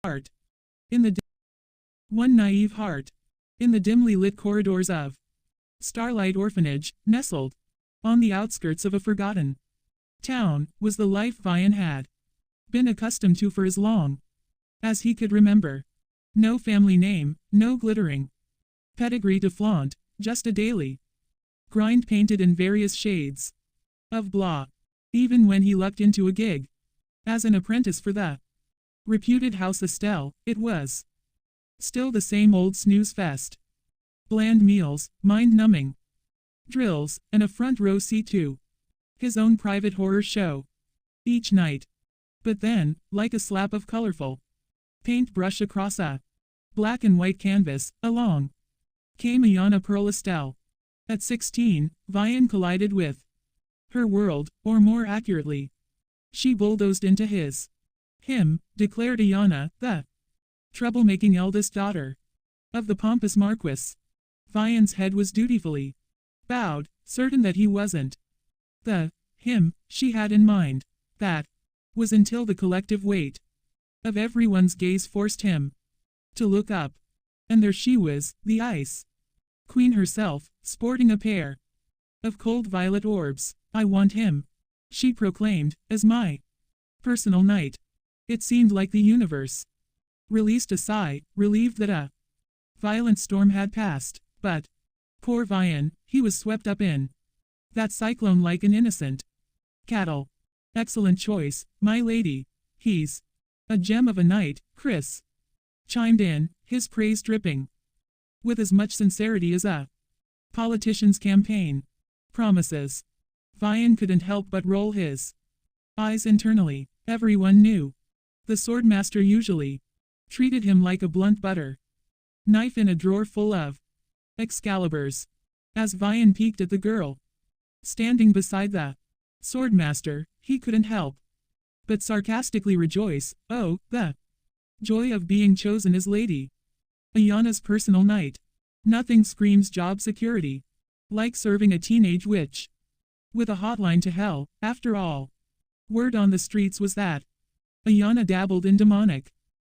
heart. In the one naive heart. In the dimly lit corridors of Starlight Orphanage, nestled on the outskirts of a forgotten town, was the life Vyan had been accustomed to for as long as he could remember. No family name, no glittering pedigree to flaunt, just a daily grind painted in various shades of blah. Even when he lucked into a gig as an apprentice for the reputed House Estelle, it was still the same old snooze fest. Bland meals, mind-numbing drills, and a front-row seat to his own private horror show each night. But then, like a slap of colorful paintbrush across a black and white canvas, along came Lyana Pearl Estelle. At 16, Vyan collided with her world, or more accurately, she bulldozed into his. Him, declared Lyana, the troublemaking eldest daughter of the pompous marquess. Vyan's head was dutifully bowed, certain that he wasn't the him she had in mind. That was until the collective weight of everyone's gaze forced him to look up. And there she was, the ice queen herself, sporting a pair of cold violet orbs. "I want him," she proclaimed, "as my personal knight." It seemed like the universe released a sigh, relieved that a violent storm had passed. But poor Vyan, he was swept up in that cyclone like an innocent cattle. "Excellent choice, my lady. He's a gem of a knight," Chris chimed in, his praise dripping with as much sincerity as a politician's campaign promises. Vyan couldn't help but roll his eyes internally. Everyone knew the swordmaster usually treated him like a blunt butter knife in a drawer full of Excaliburs. As Vyan peeked at the girl standing beside the swordmaster, he couldn't help but sarcastically rejoice. Oh, the joy of being chosen as Lady Lyana's personal knight. Nothing screams job security like serving a teenage witch with a hotline to hell. After all, word on the streets was that Lyana dabbled in demonic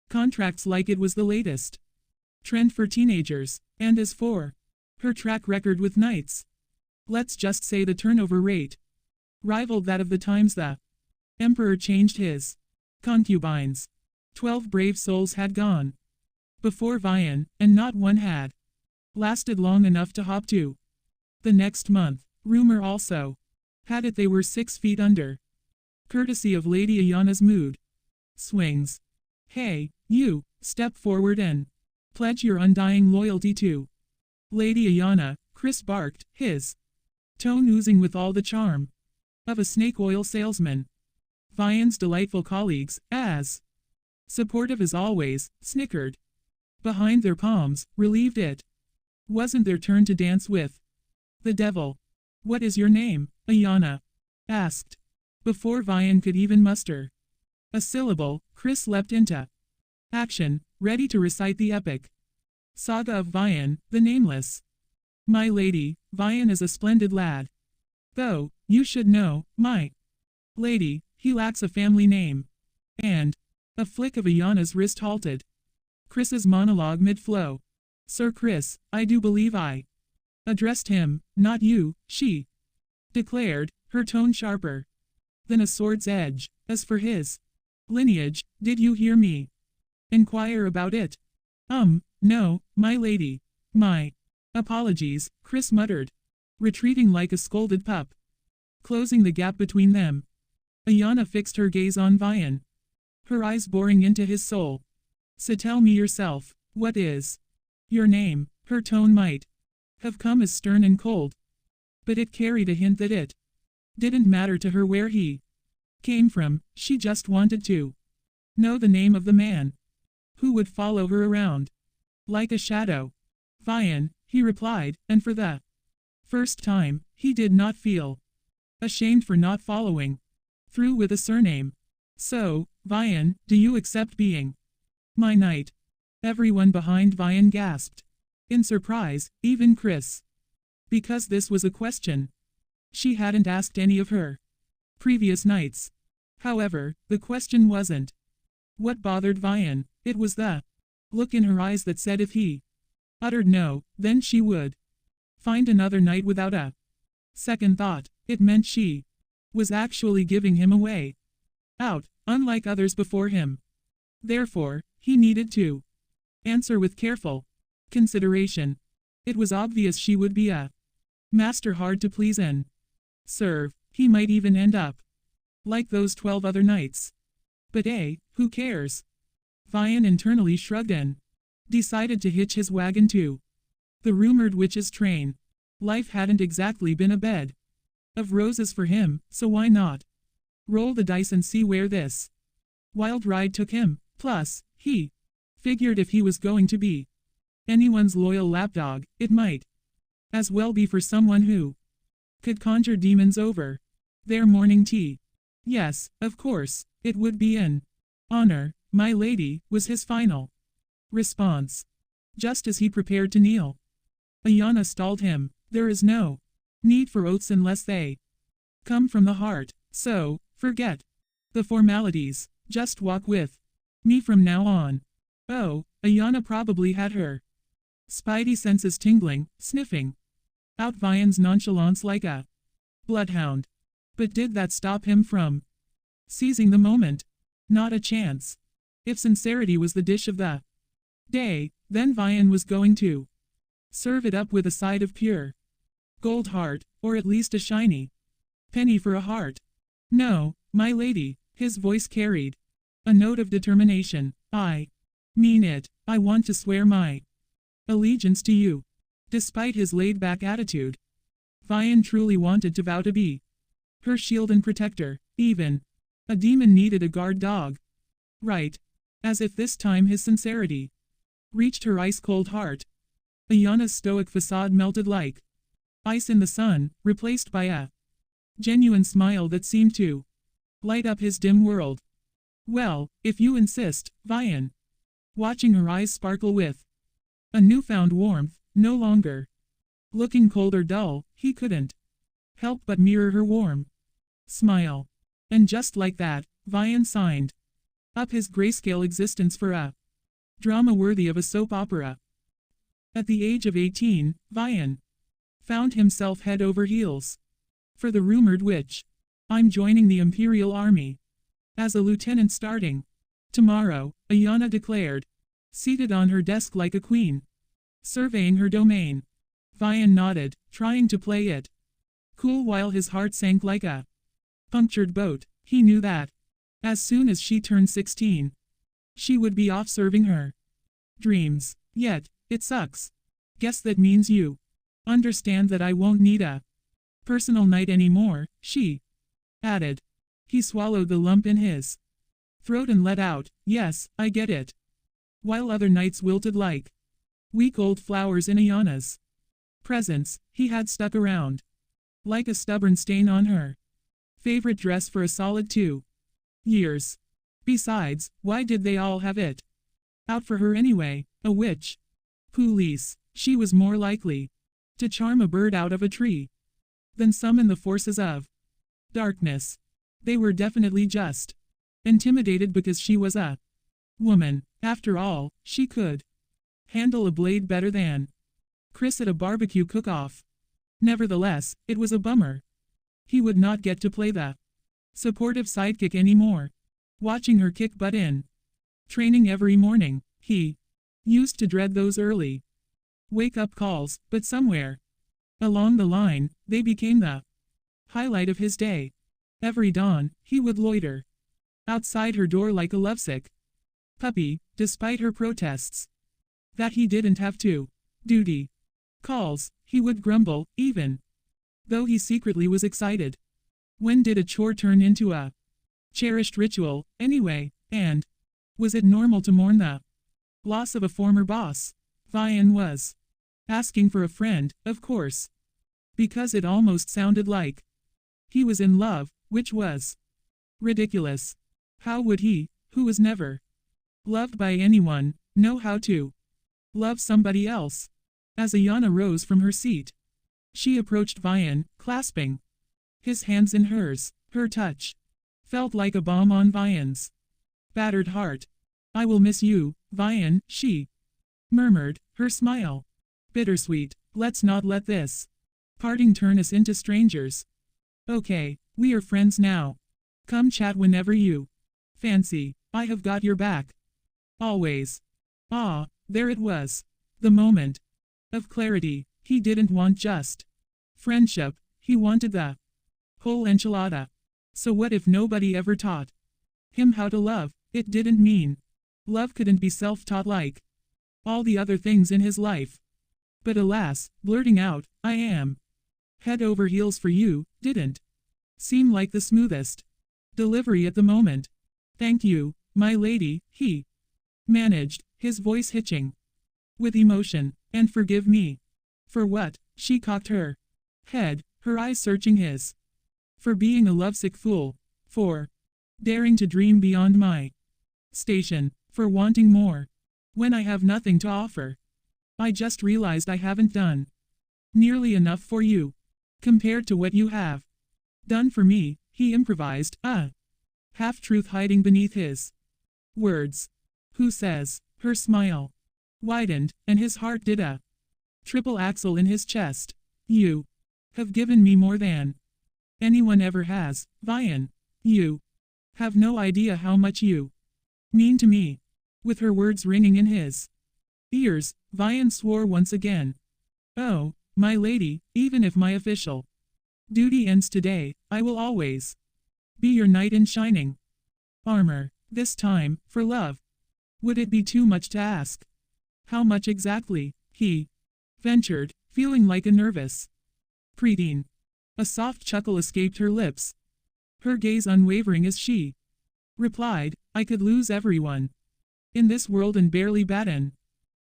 contracts like it was the latest trend for teenagers. And as for her track record with knights, let's just say the turnover rate rivaled that of the times the emperor changed his concubines. 12 brave souls had gone before Vyan, and not one had lasted long enough to hop to the next month. Rumor also had it they were 6 feet under, courtesy of Lady Lyana's mood swings. "Hey, you, step forward and pledge your undying loyalty to Lady Lyana," Chris barked, his tone oozing with all the charm of a snake oil salesman. Vyan's delightful colleagues, as supportive as always, snickered behind their palms, relieved it wasn't their turn to dance with the devil. "What is your name?" Lyana asked. Before Vyan could even muster a syllable, Chris leapt into action, ready to recite the epic saga of Vyan, the Nameless. "My lady, Vyan is a splendid lad. Though, you should know, my lady, he lacks a family name." And a flick of Lyana's wrist halted Chris's monologue mid-flow. "Sir Chris, I do believe I addressed him, not you," she declared, her tone sharper than a sword's edge. "As for his lineage, did you hear me inquire about it?" No, my lady. My apologies," Chris muttered, retreating like a scolded pup. Closing the gap between them, Lyana fixed her gaze on Vyan, her eyes boring into his soul. "So tell me yourself, what is your name?" Her tone might have come as stern and cold, but it carried a hint that it didn't matter to her where he came from. She just wanted to know the name of the man who would follow her around like a shadow. "Vyan," he replied, and for the first time, he did not feel ashamed for not following through with a surname. "So, Vyan, do you accept being my knight?" Everyone behind Vyan gasped in surprise, even Chris, because this was a question she hadn't asked any of her previous knights. However, the question wasn't What bothered Vyan? It was the look in her eyes that said if he uttered no, then she would find another night without a second thought. It meant she was actually giving him away out, unlike others before him. Therefore, he needed to answer with careful consideration. It was obvious she would be a master hard to please and serve. He might even end up like those 12 other knights. But who cares? Vyan internally shrugged and decided to hitch his wagon to the rumored witch's train. Life hadn't exactly been a bed of roses for him, so why not roll the dice and see where this wild ride took him? Plus, he figured if he was going to be anyone's loyal lapdog, it might as well be for someone who could conjure demons over their morning tea. Yes, of course, it would be an honor, my lady, was his final response. Just as he prepared to kneel, Lyana stalled him. There is no need for oaths unless they come from the heart, so, forget the formalities, just walk with me from now on. Oh, Lyana probably had her spidey senses tingling, sniffing out Vyan's nonchalance like a bloodhound. But did that stop him from seizing the moment? Not a chance. If sincerity was the dish of the day, then Vyan was going to serve it up with a side of pure gold heart, or at least a shiny penny for a heart. No, my lady, his voice carried a note of determination. I mean it. I want to swear my allegiance to you. Despite his laid-back attitude, Vyan truly wanted to vow to be her shield and protector. Even a demon needed a guard dog. Right. As if this time his sincerity reached her ice-cold heart. Lyana's stoic facade melted like ice in the sun, replaced by a genuine smile that seemed to light up his dim world. Well, if you insist, Vyan. Watching her eyes sparkle with a newfound warmth, no longer looking cold or dull, he couldn't help but mirror her warm smile. And just like that, Vyan signed up his grayscale existence for a drama worthy of a soap opera. At the age of 18, Vyan found himself head over heels for the rumored witch. I'm joining the Imperial Army as a lieutenant starting tomorrow, Lyana declared, seated on her desk like a queen, surveying her domain. Vyan nodded, trying to play it cool while his heart sank like a punctured boat. He knew that as soon as she turned 16, she would be off serving her dreams. Yet, it sucks. Guess that means you understand that I won't need a personal knight anymore, she added. He swallowed the lump in his throat and let out, yes, I get it. While other knights wilted like weak old flowers in Lyana's presence, he had stuck around like a stubborn stain on her favorite dress for a solid 2 years. Besides, why did they all have it out for her anyway? A witch police. She was more likely to charm a bird out of a tree than summon the forces of darkness. They were definitely just intimidated because she was a woman. After all, she could handle a blade better than Chris at a barbecue cook-off. Nevertheless, it was a bummer. He would not get to play the supportive sidekick anymore. Watching her kick butt in training every morning, he used to dread those early wake-up calls, but somewhere along the line, they became the highlight of his day. Every dawn, he would loiter outside her door like a lovesick puppy, despite her protests that he didn't have to. Duty calls, he would grumble, even though he secretly was excited. When did a chore turn into a cherished ritual, anyway? And was it normal to mourn the loss of a former boss? Vyan was asking for a friend, of course, because it almost sounded like he was in love, which was ridiculous. How would he, who was never loved by anyone, know how to love somebody else? As Lyana rose from her seat, she approached Vyan, clasping his hands in hers. Her touch felt like a balm on Vyan's battered heart. I will miss you, Vyan, she murmured, her smile bittersweet. Let's not let this parting turn us into strangers. Okay, we are friends now. Come chat whenever you fancy. I have got your back. Always. Ah, there it was. The moment of clarity. He didn't want just friendship, he wanted the whole enchilada. So what if nobody ever taught him how to love? It didn't mean love couldn't be self-taught like all the other things in his life. But alas, blurting out, I am head over heels for you, didn't seem like the smoothest delivery at the moment. Thank you, my lady, he managed, his voice hitching with emotion. And forgive me. For what? She cocked her head, her eyes searching his. For being a lovesick fool. For daring to dream beyond my station. For wanting more. When I have nothing to offer. I just realized I haven't done nearly enough for you. Compared to what you have done for me, he improvised, a half-truth hiding beneath his words. Who says? Her smile widened, and his heart did a triple axle in his chest. You have given me more than anyone ever has, Vyan. You have no idea how much you mean to me. With her words ringing in his ears, Vyan swore once again. Oh, my lady, even if my official duty ends today, I will always be your knight in shining armor. This time, for love. Would it be too much to ask? How much exactly? He ventured, feeling like a nervous preteen. A soft chuckle escaped her lips. Her gaze unwavering as she replied, I could lose everyone in this world and barely bat an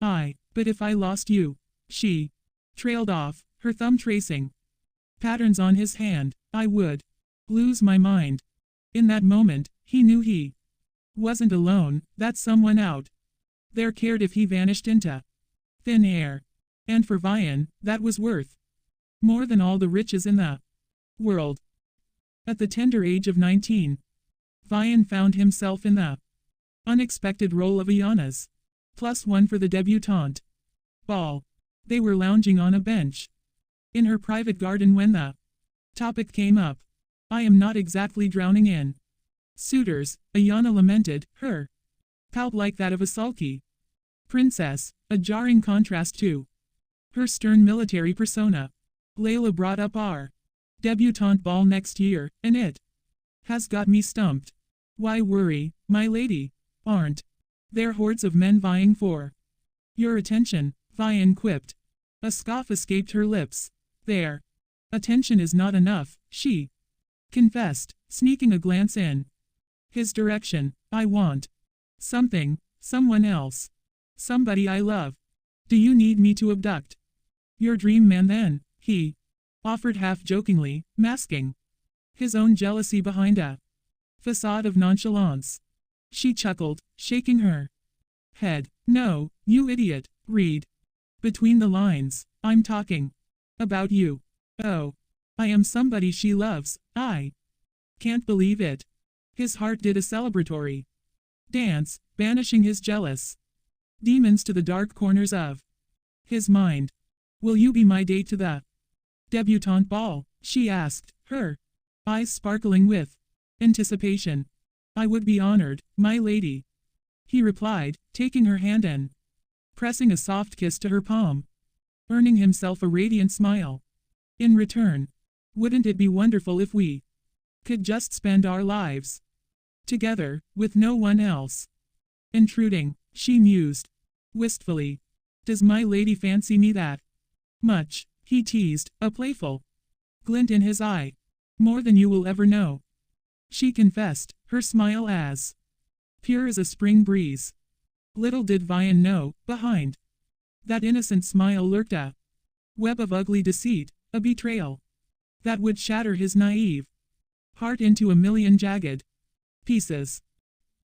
eye. But if I lost you, she trailed off, her thumb tracing patterns on his hand, I would lose my mind. In that moment, he knew he wasn't alone, that someone out there cared if he vanished into thin air. And for Vyan, that was worth more than all the riches in the world. At the tender age of 19, Vyan found himself in the unexpected role of Ayana's +1 for the debutante ball. They were lounging on a bench in her private garden when the topic came up. I am not exactly drowning in suitors, Ayana lamented, her pout like that of a sulky princess, a jarring contrast to her stern military persona. Layla brought up our debutante ball next year, and it has got me stumped. Why worry, my lady? Aren't there hordes of men vying for your attention? Vyan quipped. A scoff escaped her lips. Their attention is not enough, she confessed, sneaking a glance in his direction. I want something, someone else. Somebody I love. Do you need me to abduct your dream man then? He offered half-jokingly, masking his own jealousy behind a facade of nonchalance. She chuckled, shaking her head. No, you idiot. Read between the lines. I'm talking about you. Oh, I am somebody she loves. I can't believe it. His heart did a celebratory dance, banishing his jealous demons to the dark corners of his mind. Will you be my date to the debutante ball? She asked, her eyes sparkling with anticipation. I would be honored, my lady. He replied, taking her hand and pressing a soft kiss to her palm, earning himself a radiant smile in return. Wouldn't it be wonderful if we could just spend our lives together, with no one else intruding? She mused wistfully. Does my lady fancy me that much? He teased, a playful glint in his eye. More than you will ever know, she confessed, her smile as pure as a spring breeze. Little did Vyan know, behind that innocent smile lurked a web of ugly deceit, a betrayal that would shatter his naive heart into a million jagged pieces.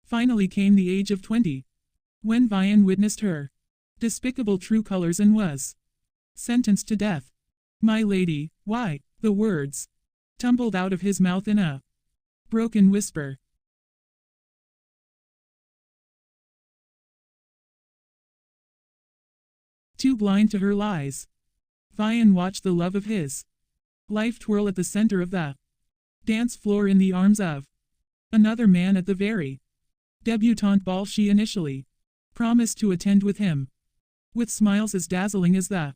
Finally came the age of 20, when Vyan witnessed her despicable true colors and was sentenced to death. My lady, why? The words tumbled out of his mouth in a broken whisper. too blind to her lies. Vyan watched the love of his life twirl at the center of the dance floor in the arms of another man at the very debutante ball she initially promised to attend with him. With smiles as dazzling as the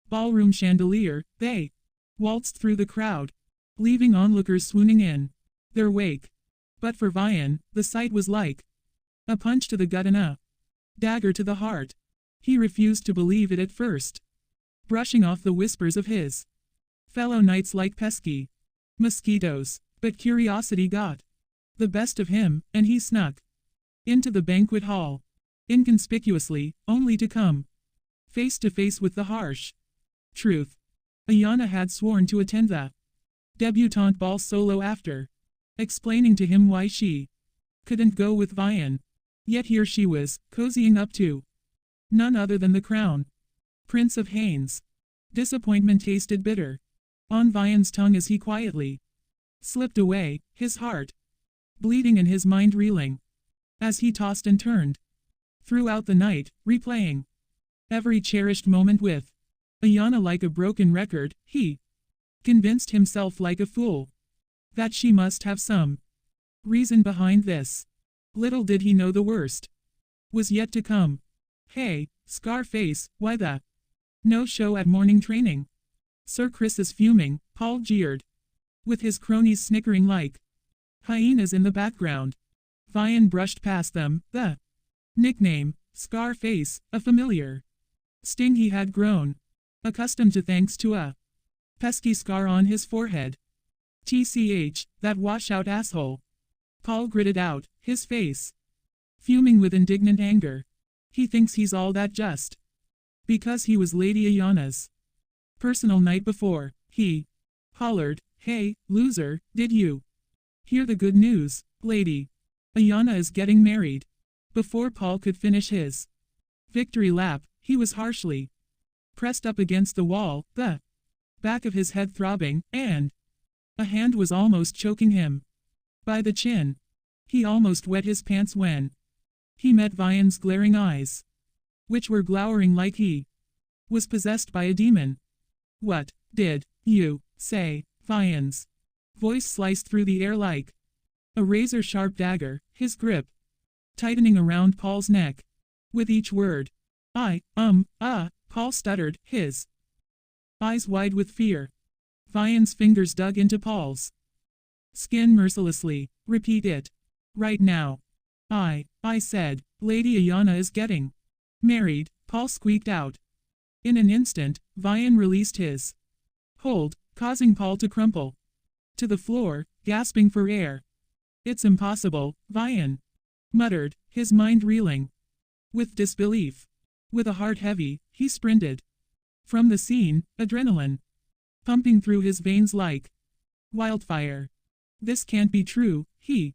ballroom chandelier, they waltzed through the crowd, leaving onlookers swooning in their wake. But for Vyan, the sight was like a punch to the gut and a dagger to the heart. He refused to believe it at first, brushing off the whispers of his fellow knights like pesky mosquitoes. But curiosity got the best of him, and he snuck into the banquet hall, inconspicuously, only to come face to face with the harsh truth. Lyana had sworn to attend the debutante ball solo after explaining to him why she couldn't go with Vyan. Yet here she was, cozying up to none other than the crown prince of Haines. Disappointment tasted bitter on Vyan's tongue as he quietly slipped away, his heart bleeding and his mind reeling, as he tossed and turned throughout the night, replaying every cherished moment with Lyana like a broken record. He convinced himself like a fool that she must have some reason behind this. Little did he know the worst was yet to come. Hey, Scarface, why the no-show at morning training? Sir Chris is fuming, Paul jeered, with his cronies snickering like hyenas in the background. Vyan brushed past them, the nickname, Scarface, a familiar sting he had grown accustomed to thanks to a pesky scar on his forehead. TCH, that washout asshole. Paul gritted out, his face fuming with indignant anger. He thinks he's all that just because he was Lady Lyana's personal knight before. He hollered, hey, loser, did you hear the good news? Lady Lyana is getting married. Before Paul could finish his victory lap, he was harshly pressed up against the wall, the back of his head throbbing, and a hand was almost choking him by the chin. He almost wet his pants when he met Vyan's glaring eyes, which were glowering like he was possessed by a demon. What did you say? Vyan's voice sliced through the air like a razor-sharp dagger, his grip tightening around Paul's neck with each word. Paul stuttered, his eyes wide with fear. Vyan's fingers dug into Paul's skin mercilessly. Repeat it. Right now. I said, Lady Lyana is getting married, Paul squeaked out. In an instant, Vyan released his hold, causing Paul to crumple to the floor, gasping for air. It's impossible, Vyan muttered, his mind reeling with disbelief. With a heart heavy, he sprinted from the scene, adrenaline pumping through his veins like wildfire. This can't be true, he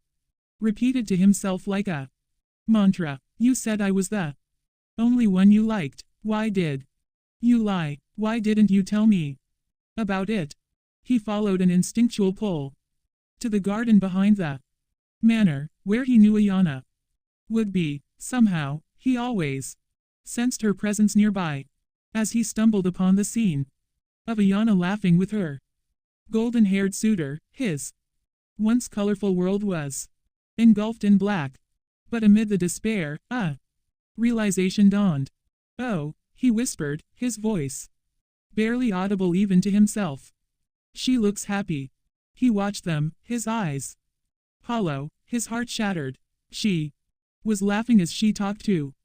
repeated to himself like a mantra. You said I was the only one you liked. Why did you lie? Why didn't you tell me about it? He followed an instinctual pull to the garden behind the manor, where he knew Lyana would be. Somehow, he always sensed her presence nearby. As he stumbled upon the scene of Lyana laughing with her golden-haired suitor, his once colorful world was engulfed in black. But amid the despair, a realization dawned. Oh, he whispered, his voice barely audible even to himself. She looks happy. He watched them, his eyes hollow, his heart shattered. She was laughing as she talked to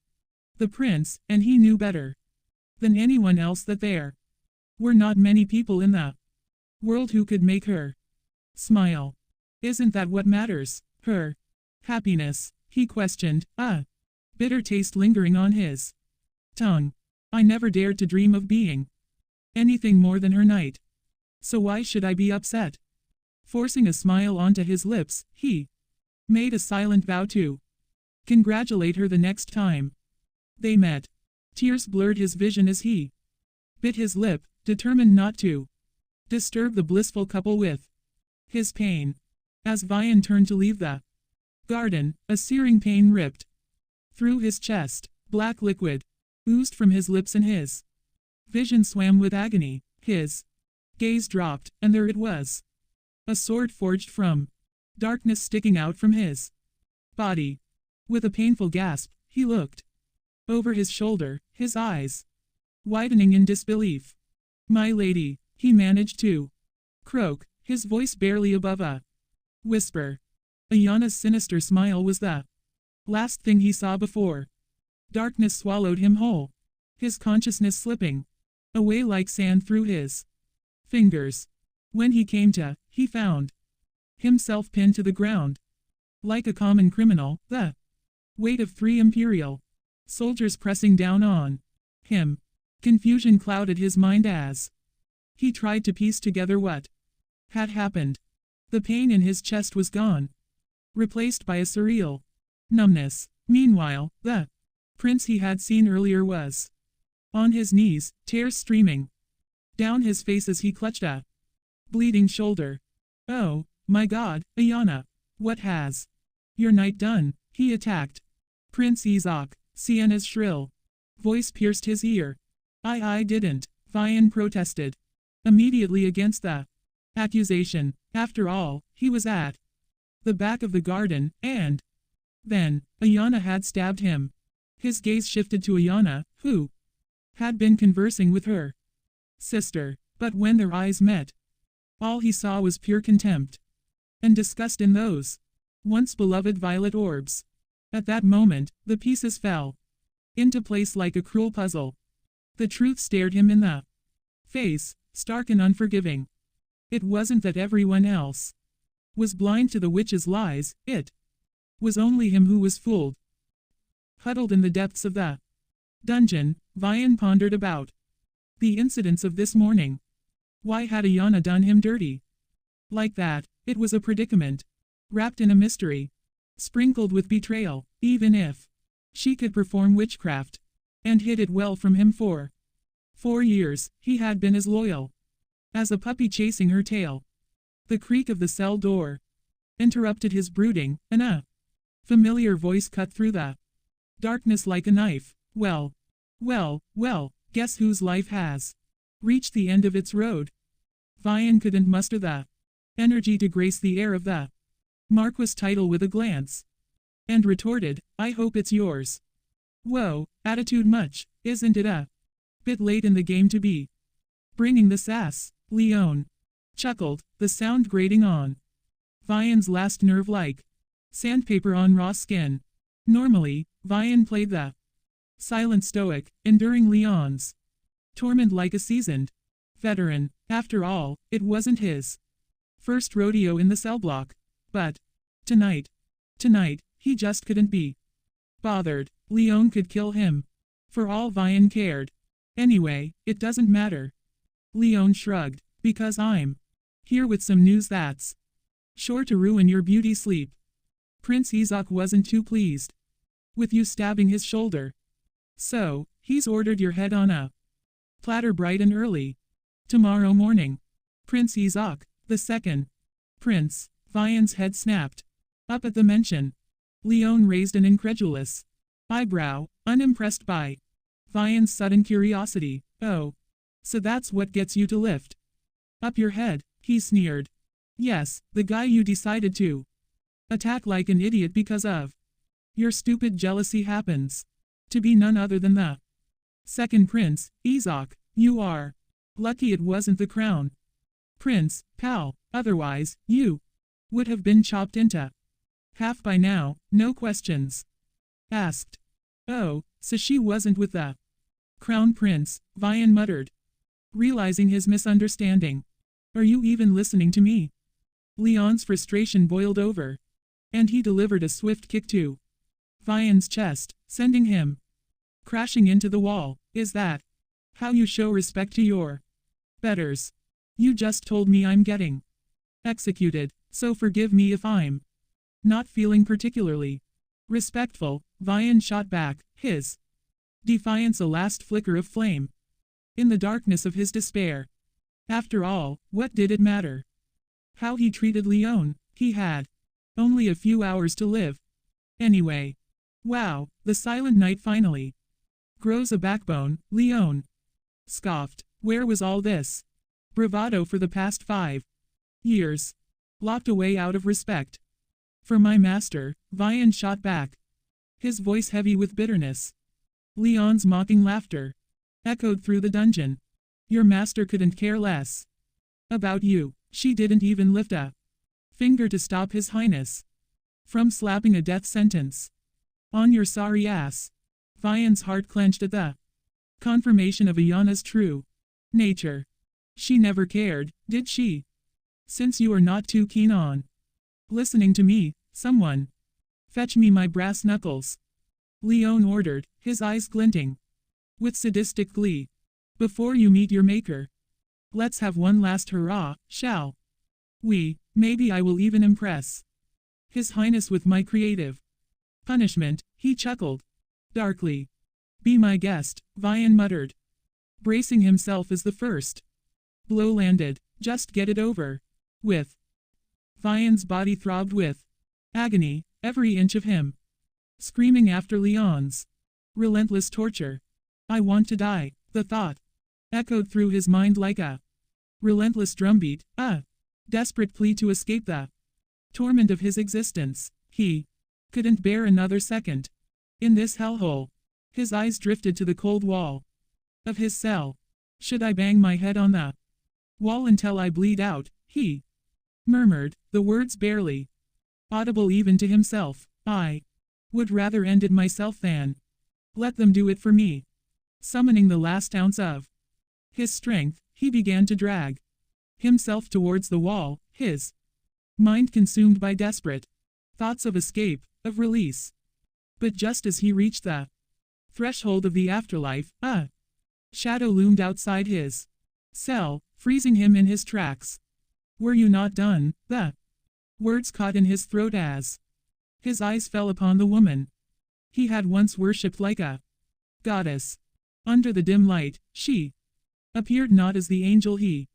the prince, and he knew better than anyone else that there were not many people in the world who could make her smile. Isn't that what matters? Her happiness? He questioned, a bitter taste lingering on his tongue. I never dared to dream of being anything more than her knight. So why should I be upset? Forcing a smile onto his lips, he made a silent vow to congratulate her the next time they met. Tears blurred his vision as he bit his lip, determined not to disturb the blissful couple with his pain. As Vyan turned to leave the garden, a searing pain ripped through his chest. Black liquid oozed from his lips and his vision swam with agony. His gaze dropped, and there it was. A sword forged from darkness sticking out from his body. With a painful gasp, he looked over his shoulder, his eyes widening in disbelief. "My lady," he managed to croak, his voice barely above a whisper. Ayana's sinister smile was the last thing he saw before darkness swallowed him whole, his consciousness slipping away like sand through his fingers. When he came to, he found himself pinned to the ground. Like a common criminal, the weight of 3 imperial soldiers pressing down on him. Confusion clouded his mind as he tried to piece together what had happened. The pain in his chest was gone, replaced by a surreal numbness. Meanwhile, the prince he had seen earlier was on his knees, tears streaming down his face as he clutched a bleeding shoulder. "Oh, my God, Ayana, what has your knight done?" he attacked. Prince Izak, Sienna's shrill voice pierced his ear. I didn't," Vyan protested immediately against the accusation. After all, he was at the back of the garden, and then Ayana had stabbed him. His gaze shifted to Ayana, who had been conversing with her sister, but when their eyes met, all he saw was pure contempt and disgust in those once beloved violet orbs. At that moment, the pieces fell into place like a cruel puzzle. The truth stared him in the face, stark and unforgiving. It wasn't that everyone else was blind to the witch's lies, it was only him who was fooled. Huddled in the depths of the dungeon, Vyan pondered about the incidents of this morning. Why had Ayana done him dirty like that? It was a predicament, wrapped in a mystery, sprinkled with betrayal. Even if she could perform witchcraft and hid it well from him for 4 years, he had been as loyal as a puppy chasing her tail. The creak of the cell door interrupted his brooding, and a familiar voice cut through the darkness like a knife. Well, guess whose life has reached the end of its road?" Vyan couldn't muster the energy to grace the heir of the marquess title with a glance, and retorted, "I hope it's yours." "Whoa, attitude much, isn't it a bit late in the game to be bringing the sass?" Leon chuckled, the sound grating on Vyan's last nerve like sandpaper on raw skin. Normally, Vyan played the silent stoic, enduring Leon's torment like a seasoned veteran. After all, it wasn't his first rodeo in the cell block. But tonight, he just couldn't be bothered. Leon could kill him, for all Vyan cared. Anyway, it doesn't matter. Leon shrugged, because I'm here with some news that's sure to ruin your beauty sleep. Prince Izak wasn't too pleased with you stabbing his shoulder. So, he's ordered your head on a platter bright and early tomorrow morning. Prince Izak, the second prince. Vyan's head snapped up at the mention. Leon raised an incredulous eyebrow, unimpressed by Vyan's sudden curiosity. "Oh, so that's what gets you to lift up your head," he sneered. "Yes, the guy you decided to attack like an idiot because of your stupid jealousy happens to be none other than the second prince, Izak. You are lucky it wasn't the crown prince, pal, otherwise, you would have been chopped into half by now, no questions asked." "Oh, so she wasn't with the crown prince," Vyan muttered, realizing his misunderstanding. "Are you even listening to me?" Leon's frustration boiled over, and he delivered a swift kick to Vyan's chest, sending him crashing into the wall. "Is that how you show respect to your betters? You just told me I'm getting executed, so forgive me if I'm not feeling particularly respectful." Vyan shot back, his defiance a last flicker of flame in the darkness of his despair. After all, what did it matter how he treated Leon? He had only a few hours to live anyway. Wow, the silent night finally Grows a backbone, Leon. Scoffed. Where was all this bravado for the past 5 years? Locked away out of respect for my master, Vyan shot back, his voice heavy with bitterness. Leon's mocking laughter echoed through the dungeon. Your master couldn't care less about you. She didn't even lift a finger to stop his highness from slapping a death sentence on your sorry ass. Vyan's heart clenched at the confirmation of Ayana's true nature. She never cared, did she? Since you are not too keen on listening to me, someone fetch me my brass knuckles. Leon ordered, his eyes glinting with sadistic glee. Before you meet your maker, let's have one last hurrah, shall we? Maybe I will even impress His Highness with my creative punishment, he chuckled darkly. Be my guest, Vyan muttered, bracing himself as the first blow landed. Just get it over with. Vyan's body throbbed with agony, every inch of him screaming after Leon's relentless torture. I want to die, the thought echoed through his mind like a relentless drumbeat, a desperate plea to escape the torment of his existence. He couldn't bear another second in this hellhole. His eyes drifted to the cold wall of his cell. Should I bang my head on the wall until I bleed out? He murmured, the words barely audible even to himself. I would rather end it myself than let them do it for me. Summoning the last ounce of his strength, he began to drag himself towards the wall, his mind consumed by desperate thoughts of escape, of release. But just as he reached the threshold of the afterlife, a shadow loomed outside his cell, freezing him in his tracks. Were you not done? The words caught in his throat as his eyes fell upon the woman he had once worshipped like a goddess. Under the dim light, she appeared not as the angel he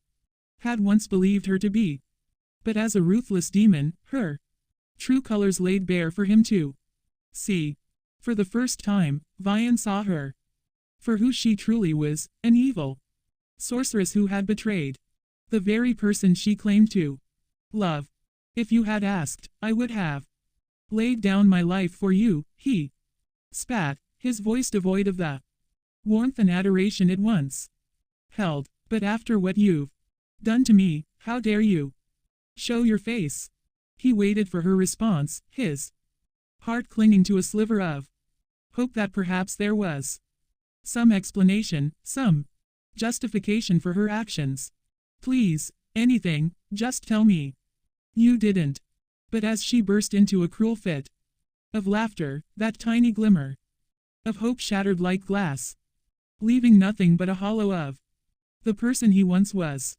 had once believed her to be, but as a ruthless demon, her true colors laid bare for him to see. For the first time, Vyan saw her for who she truly was, an evil sorceress who had betrayed the very person she claimed to love. If you had asked, I would have laid down my life for you, he spat, his voice devoid of the warmth and adoration it once held. But after what you've done to me, how dare you show your face? He waited for her response, his heart clinging to a sliver of hope that perhaps there was some explanation, some justification for her actions. Please, anything, just tell me. You didn't. But as she burst into a cruel fit of laughter, that tiny glimmer of hope shattered like glass, leaving nothing but a hollow of the person he once was.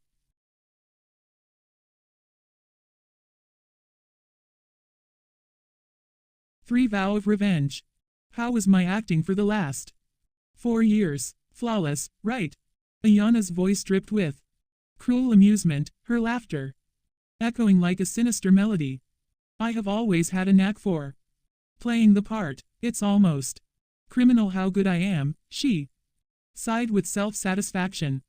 Three Vow of Revenge. How was my acting for the last 4 years? Flawless, right? Ayana's voice dripped with cruel amusement, her laughter echoing like a sinister melody. I have always had a knack for playing the part. It's almost criminal how good I am, she sighed with self-satisfaction.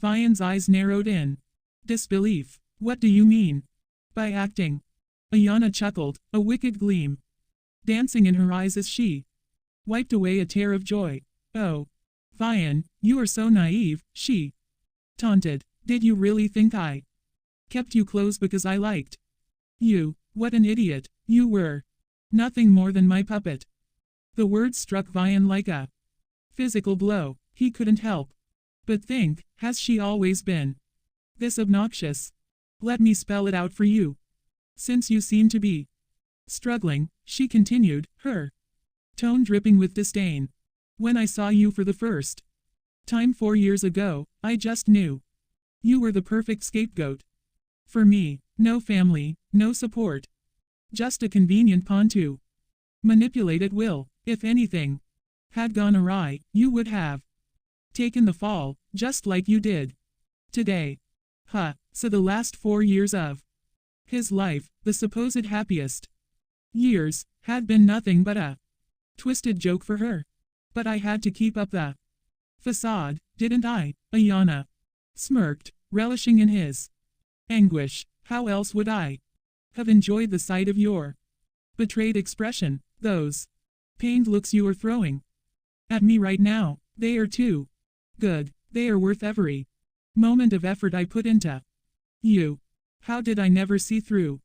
Vyan's eyes narrowed in disbelief. What do you mean by acting? Ayana chuckled, a wicked gleam dancing in her eyes as she wiped away a tear of joy. Oh, Vyan, you are so naive, she taunted. Did you really think I kept you close because I liked you? What an idiot. You were nothing more than my puppet. The words struck Vyan like a physical blow. He couldn't help but think, has she always been this obnoxious? Let me spell it out for you. Since you seem to be struggling, she continued, her tone dripping with disdain. When I saw you for the first time 4 years ago, I just knew you were the perfect scapegoat for me. No family, no support. Just a convenient pawn to manipulate at will. If anything had gone awry, you would have taken the fall, just like you did today. So the last 4 years of his life, the supposed happiest years, had been nothing but a twisted joke for her. But I had to keep up the facade, didn't I? Lyana smirked, relishing in his anguish. How else would I have enjoyed the sight of your betrayed expression, those pained looks you are throwing at me right now? They are too good. They are worth every moment of effort I put into you. How did I never see through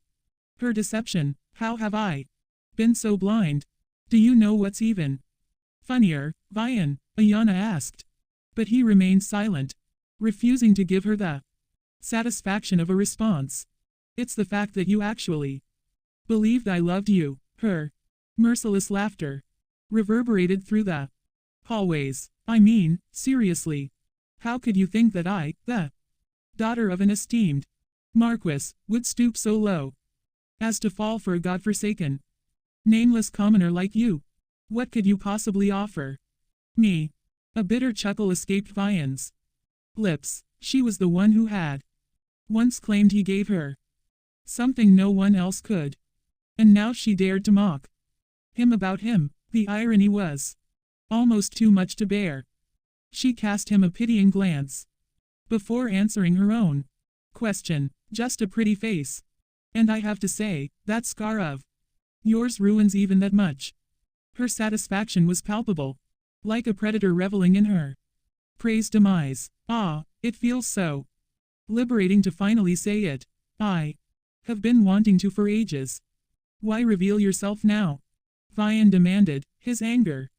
her deception? How have I been so blind? Do you know what's even funnier, Vyan? Lyana asked. But he remained silent, refusing to give her the satisfaction of a response. It's the fact that you actually believed I loved you. Her merciless laughter reverberated through the hallways. I mean, seriously. How could you think that I, the daughter of an esteemed marquess, would stoop so low as to fall for a godforsaken, nameless commoner like you? What could you possibly offer me? A bitter chuckle escaped Vyan's lips. She was the one who had once claimed he gave her something no one else could. And now she dared to mock him about him. The irony was almost too much to bear. She cast him a pitying glance before answering her own question. Just a pretty face. And I have to say, that scar of yours ruins even that much. Her satisfaction was palpable, like a predator reveling in her prey's demise. Ah, it feels so liberating to finally say it. I have been wanting to for ages. Why reveal yourself now? Vyan demanded, his anger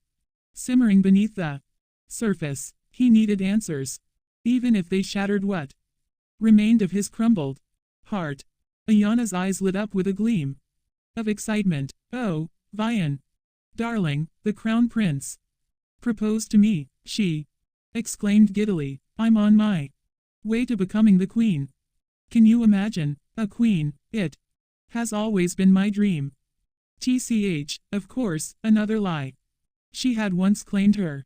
simmering beneath the surface. He needed answers, even if they shattered what remained of his crumbled heart. Lyana's eyes lit up with a gleam of excitement. Oh, Vyan, darling, the crown prince proposed to me, she exclaimed giddily. I'm on my way to becoming the queen. Can you imagine? A queen. It has always been my dream. TCH, of course, another lie. She had once claimed her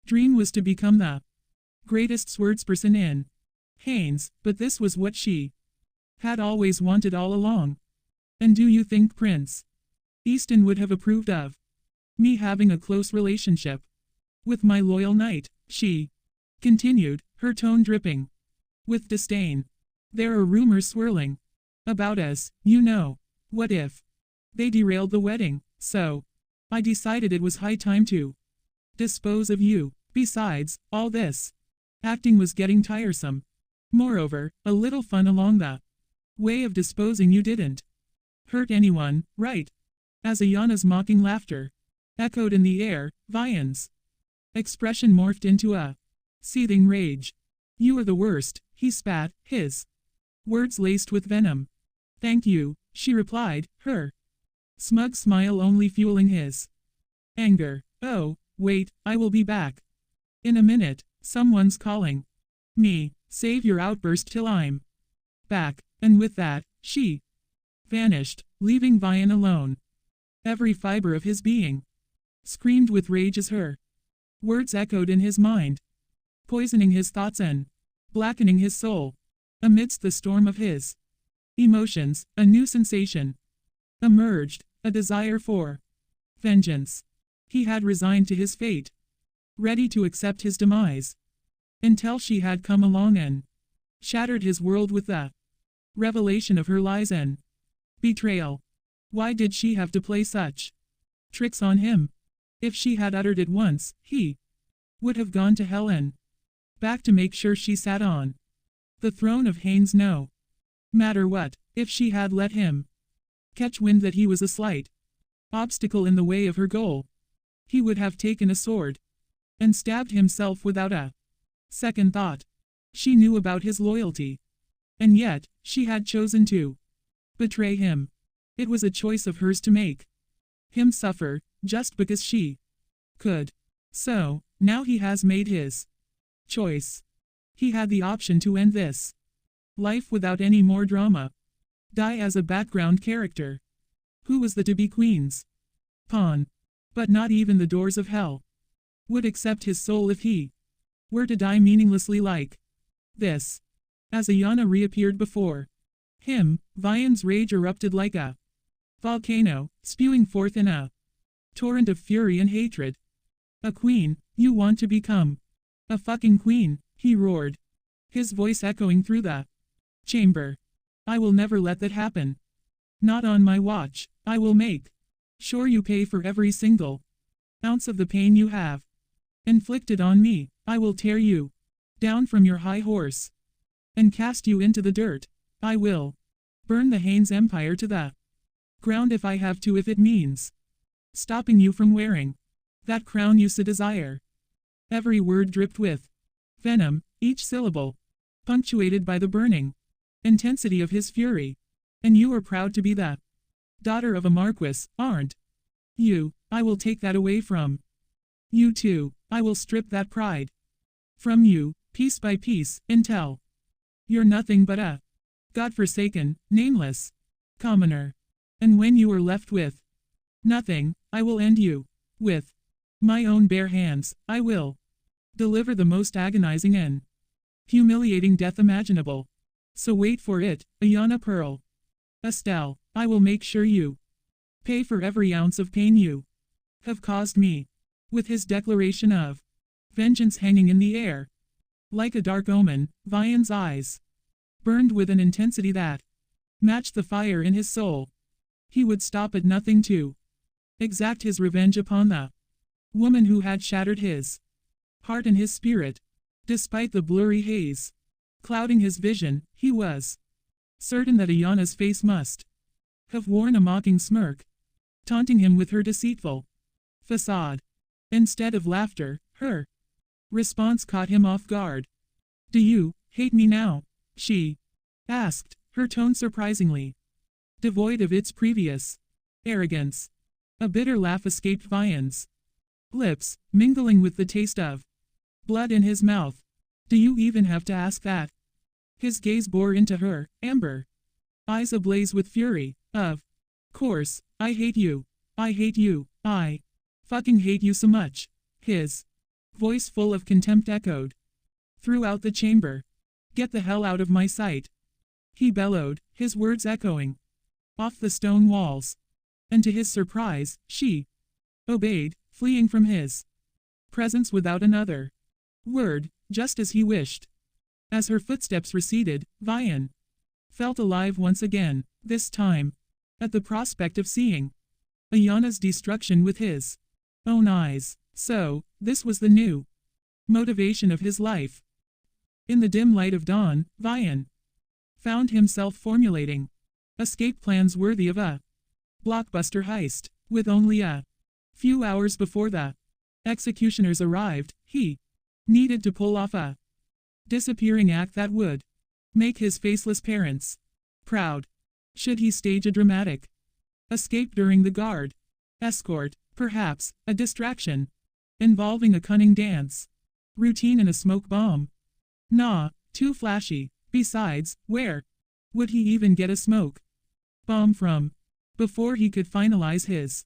dream was to become the greatest swordsperson in Haines, but this was what she had always wanted all along. And do you think Prince Easton would have approved of me having a close relationship with my loyal knight? She continued, her tone dripping with disdain. There are rumors swirling about us, you know. What if they derailed the wedding? So I decided it was high time to dispose of you. Besides, all this acting was getting tiresome. Moreover, a little fun along the way of disposing you didn't hurt anyone, right? As Lyana's mocking laughter echoed in the air, Vyan's expression morphed into a seething rage. You are the worst, he spat, his words laced with venom. Thank you, she replied, her smug smile only fueling his anger. Oh, wait, I will be back in a minute. Someone's calling me. Save your outburst till I'm back. And with that, she vanished, leaving Vyan alone. Every fiber of his being screamed with rage as her words echoed in his mind, poisoning his thoughts and blackening his soul. Amidst the storm of his emotions, a new sensation emerged, a desire for vengeance. He had resigned to his fate, ready to accept his demise, until she had come along and shattered his world with the revelation of her lies and betrayal. Why did she have to play such tricks on him? If she had uttered it once, he would have gone to hell and back to make sure she sat on the throne of Haines. No matter what, if she had let him catch wind that he was a slight obstacle in the way of her goal, he would have taken a sword and stabbed himself without a second thought. She knew about his loyalty, and yet she had chosen to betray him. It was a choice of hers to make him suffer, just because she could. So, now he has made his choice. He had the option to end this life without any more drama. Die as a background character. Who was the to-be queen's pawn? But not even the doors of hell would accept his soul if he were to die meaninglessly like this. As Lyana reappeared before him, Vyan's rage erupted like a volcano, spewing forth in a torrent of fury and hatred. A queen, you want to become. A fucking queen, he roared, his voice echoing through the chamber. I will never let that happen. Not on my watch. I will make sure you pay for every single ounce of the pain you have inflicted on me. I will tear you down from your high horse and cast you into the dirt. I will burn the Haynes Empire to the ground if I have to, if it means stopping you from wearing that crown you so desire. Every word dripped with venom, each syllable punctuated by the burning intensity of his fury. And you are proud to be the daughter of a marquess, aren't you? I will take that away from you too. I will strip that pride from you, piece by piece, until you're nothing but a godforsaken, nameless commoner. And when you are left with nothing, I will end you with my own bare hands. I will deliver the most agonizing and humiliating death imaginable. So wait for it, Ayana Pearl. Estelle, I will make sure you pay for every ounce of pain you have caused me. With his declaration of vengeance hanging in the air like a dark omen, Vyan's eyes burned with an intensity that matched the fire in his soul. He would stop at nothing to exact his revenge upon the woman who had shattered his heart and his spirit. Despite the blurry haze clouding his vision, he was certain that Ayana's face must have worn a mocking smirk, taunting him with her deceitful facade. Instead of laughter, her response caught him off guard. Do you hate me now? She asked, her tone surprisingly devoid of its previous arrogance. A bitter laugh escaped Vyan's lips, mingling with the taste of blood in his mouth. Do you even have to ask that? His gaze bore into her amber eyes ablaze with fury. Of course, I hate you. I hate you. I fucking hate you so much. His voice full of contempt echoed throughout the chamber. Get the hell out of my sight, he bellowed, his words echoing off the stone walls. And to his surprise, she obeyed, fleeing from his presence without another word, just as he wished. As her footsteps receded, Vyan felt alive once again, this time at the prospect of seeing Ayana's destruction with his own eyes. So, this was the new motivation of his life. In the dim light of dawn, Vyan found himself formulating escape plans worthy of a blockbuster heist. With only a few hours before the executioners arrived, he needed to pull off a disappearing act that would make his faceless parents proud. Should he stage a dramatic escape during the guard escort, perhaps a distraction involving a cunning dance routine and a smoke bomb? Nah, too flashy. Besides, where would he even get a smoke bomb from? Before he could finalize his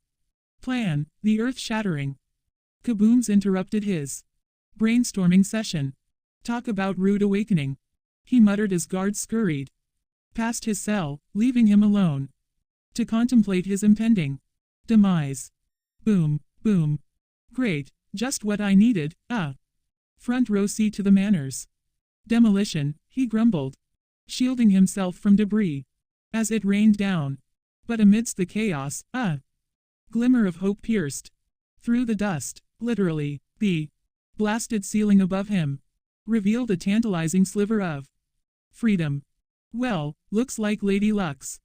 plan, the earth-shattering kabooms interrupted his brainstorming session. Talk about rude awakening, he muttered as guards scurried past his cell, leaving him alone to contemplate his impending demise. Boom, boom. Great, just what I needed, front row seat to the manor's demolition, he grumbled, shielding himself from debris as it rained down. But amidst the chaos, a glimmer of hope pierced through the dust. Literally, the blasted ceiling above him revealed a tantalizing sliver of freedom. Well, looks like Lady Luck's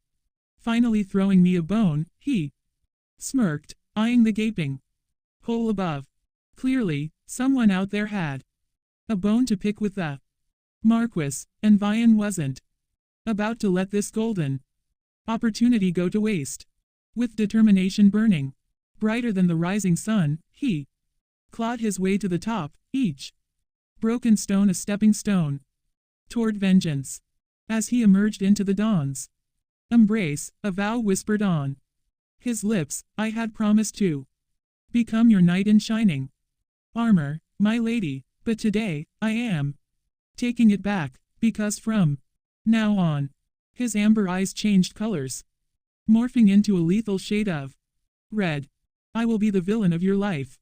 finally throwing me a bone, he smirked, eyeing the gaping hole above. Clearly, someone out there had a bone to pick with the marquess, and Vyan wasn't about to let this golden opportunity go to waste. With determination burning brighter than the rising sun, he clawed his way to the top, each broken stone a stepping stone toward vengeance. As he emerged into the dawn's embrace, a vow whispered on his lips, I had promised to become your knight in shining armor, my lady, but today, I am taking it back, because from now on, his amber eyes changed colors, morphing into a lethal shade of red. I will be the villain of your life.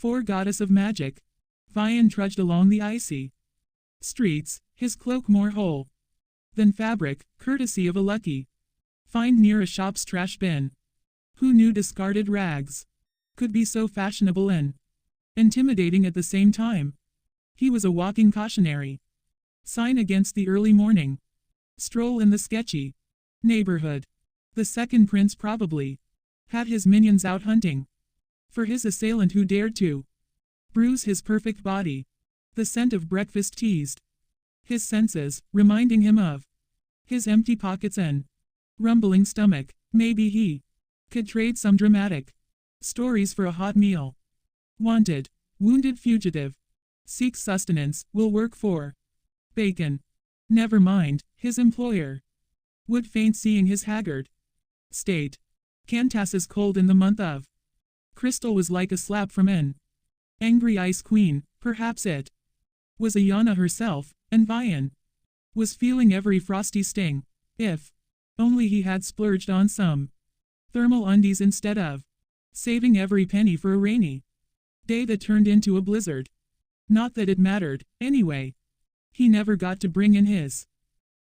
For goddess of magic. Vyan trudged along the icy streets, his cloak more whole than fabric, courtesy of a lucky find near a shop's trash bin. Who knew discarded rags could be so fashionable and intimidating at the same time? He was a walking cautionary sign against the early morning stroll in the sketchy neighborhood. The second prince probably had his minions out hunting for his assailant who dared to bruise his perfect body. The scent of breakfast teased his senses, reminding him of his empty pockets and rumbling stomach. Maybe he could trade some dramatic stories for a hot meal. Wanted, wounded fugitive, seeks sustenance, will work for bacon. Never mind, his employer would faint seeing his haggard state. Cantas's cold in the month of crystal was like a slap from an angry ice queen. Perhaps it was Lyana herself, and Vyan was feeling every frosty sting. If only he had splurged on some thermal undies instead of saving every penny for a rainy day that turned into a blizzard. Not that it mattered, anyway. He never got to bring in his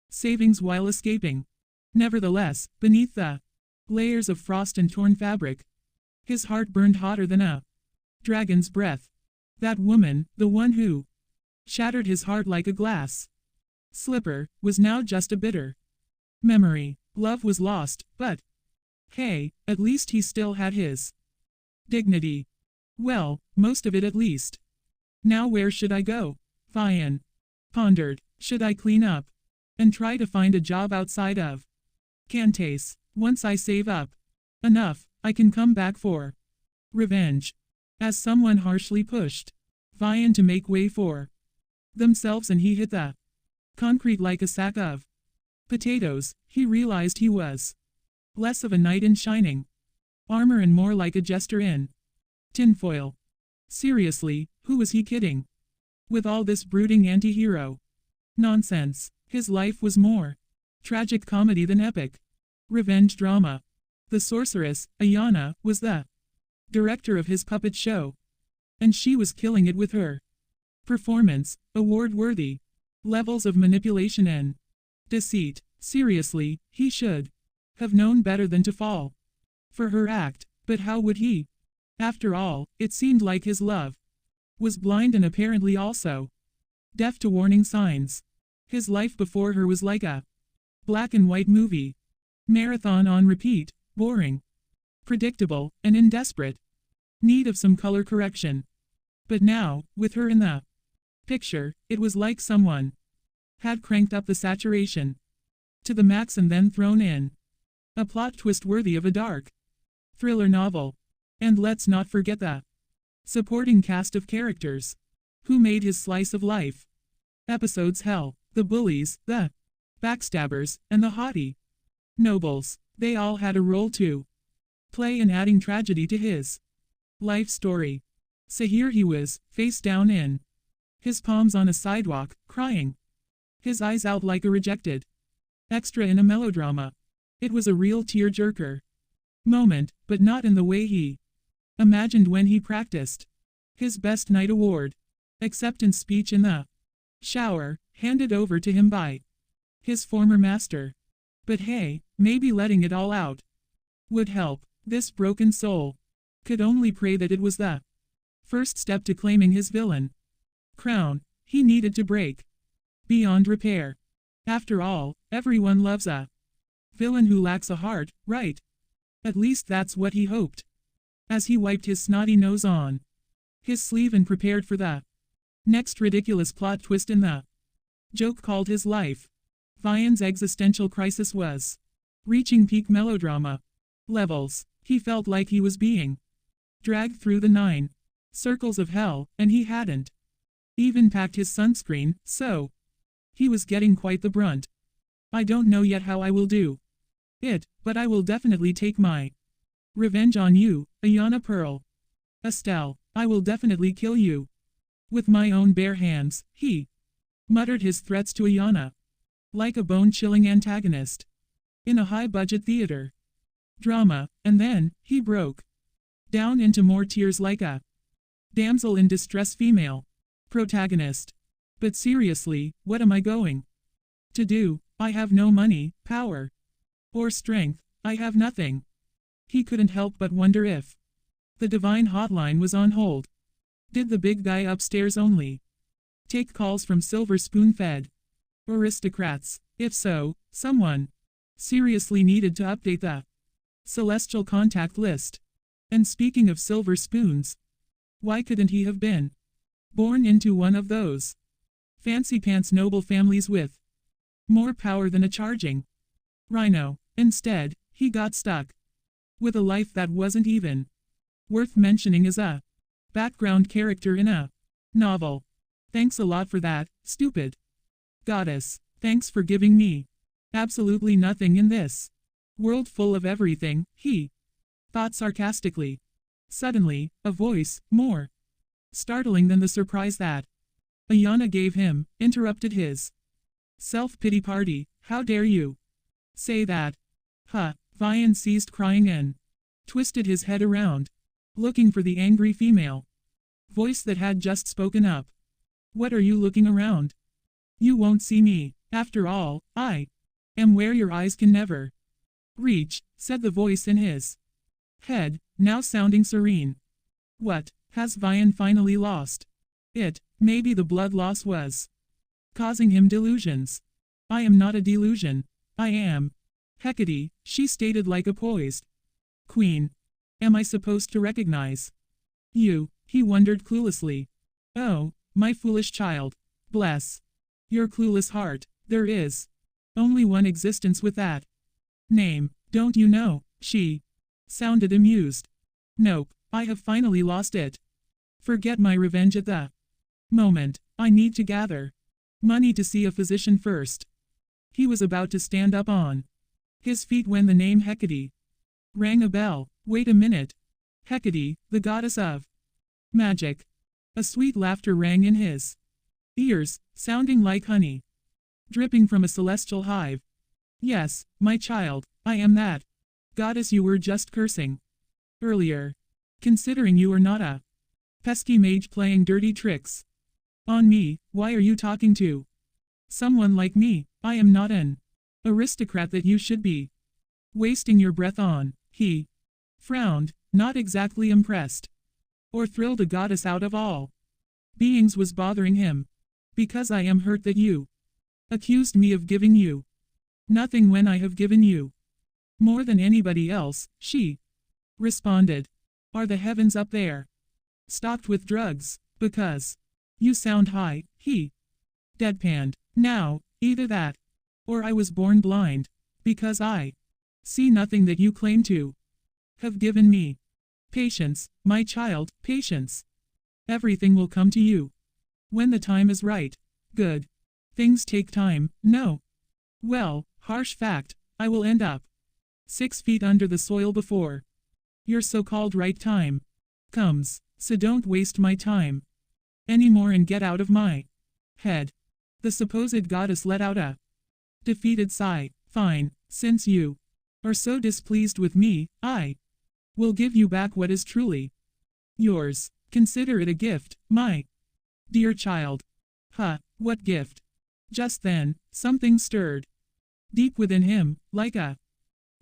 savings while escaping. Nevertheless, beneath the layers of frost and torn fabric, his heart burned hotter than a dragon's breath. That woman, the one who shattered his heart like a glass slipper, was now just a bitter memory. Love was lost, but hey, at least he still had his dignity. Well, most of it at least. Now where should I go? Vyan pondered. Should I clean up and try to find a job outside of Cantas? Once I save up enough, I can come back for revenge. As someone harshly pushed Vyan to make way for themselves and he hit the concrete like a sack of potatoes, he realized he was less of a knight in shining armor and more like a jester in tinfoil. Seriously, who was he kidding? With all this brooding anti-hero nonsense, his life was more tragic comedy than epic revenge drama. The sorceress, Lyana, was the director of his puppet show, and she was killing it with her performance, award-worthy levels of manipulation and deceit. Seriously, he should have known better than to fall for her act, but how would he? After all, it seemed like his love was blind and apparently also deaf to warning signs. His life before her was like a black and white movie marathon on repeat, boring, predictable, and in desperate need of some color correction. But now, with her in the picture, it was like someone had cranked up the saturation to the max and then thrown in a plot twist worthy of a dark thriller novel. And let's not forget the supporting cast of characters who made his slice of life episodes hell. The bullies, the backstabbers, and the haughty nobles. They all had a role to play in adding tragedy to his life story. So here he was, face down in his palms on a sidewalk, crying his eyes out like a rejected extra in a melodrama. It was a real tear-jerker moment, but not in the way he imagined when he practiced his Best Night Award acceptance speech in the shower, handed over to him by his former master. But hey, maybe letting it all out would help. This broken soul could only pray that it was the first step to claiming his villain crown. He needed to break beyond repair. After all, everyone loves a villain who lacks a heart, right? At least that's what he hoped. As he wiped his snotty nose on his sleeve and prepared for the next ridiculous plot twist in the joke called his life, Vyan's existential crisis was reaching peak melodrama levels. He felt like he was being dragged through the 9 circles of hell, and he hadn't even packed his sunscreen, so he was getting quite the brunt. I don't know yet how I will do it, but I will definitely take my revenge on you, Lyana Pearl. Estelle, I will definitely kill you with my own bare hands. He muttered his threats to Lyana like a bone-chilling antagonist in a high-budget theater drama, and then he broke down into more tears like a Damsel in distress female. Protagonist. But seriously, what am I going to do? I have no money, power, or strength. I have nothing. He couldn't help but wonder if the divine hotline was on hold. Did the big guy upstairs only take calls from silver spoon-fed aristocrats? If so, someone seriously needed to update the celestial contact list. And speaking of silver spoons, why couldn't he have been born into one of those fancy-pants noble families with more power than a charging rhino? Instead, he got stuck with a life that wasn't even worth mentioning as a background character in a novel. Thanks a lot for that, stupid goddess. Thanks for giving me absolutely nothing in this world full of everything, he thought sarcastically. Suddenly, a voice, more startling than the surprise that Lyana gave him, interrupted his self-pity party. How dare you say that? Huh. Vyan ceased crying and twisted his head around, looking for the angry female voice that had just spoken up. What are you looking around? You won't see me. After all, I am where your eyes can never reach, said the voice in his head, now sounding serene. What, has Vyan finally lost it? Maybe the blood loss was causing him delusions. I am not a delusion. I am Hecate, she stated like a poised queen. Am I supposed to recognize you? He wondered cluelessly. Oh, my foolish child. Bless your clueless heart. There is only one existence with that name, don't you know? She sounded amused. Nope, I have finally lost it. Forget my revenge at the moment. I need to gather money to see a physician first. He was about to stand up on his feet when the name Hecate rang a bell. Wait a minute. Hecate, the goddess of magic. A sweet laughter rang in his ears, sounding like honey dripping from a celestial hive. Yes, my child, I am that goddess you were just cursing earlier. Considering you are not a pesky mage playing dirty tricks on me, why are you talking to someone like me? I am not an aristocrat that you should be wasting your breath on. He frowned, not exactly impressed or thrilled. A goddess out of all beings was bothering him. Because I am hurt that you accused me of giving you nothing when I have given you more than anybody else, she responded. Are the heavens up there stocked with drugs? Because you sound high, he deadpanned. Now, either that, or I was born blind, because I see nothing that you claim to have given me. Patience, my child, patience. Everything will come to you when the time is right. Good. Things take time, no. Well, harsh fact, I will end up 6 feet under the soil before your so-called right time comes, so don't waste my time anymore and get out of my head. The supposed goddess let out a defeated sigh. Fine, since you are so displeased with me, I will give you back what is truly yours. Consider it a gift, my dear child. Huh, what gift? Just then, something stirred deep within him, like a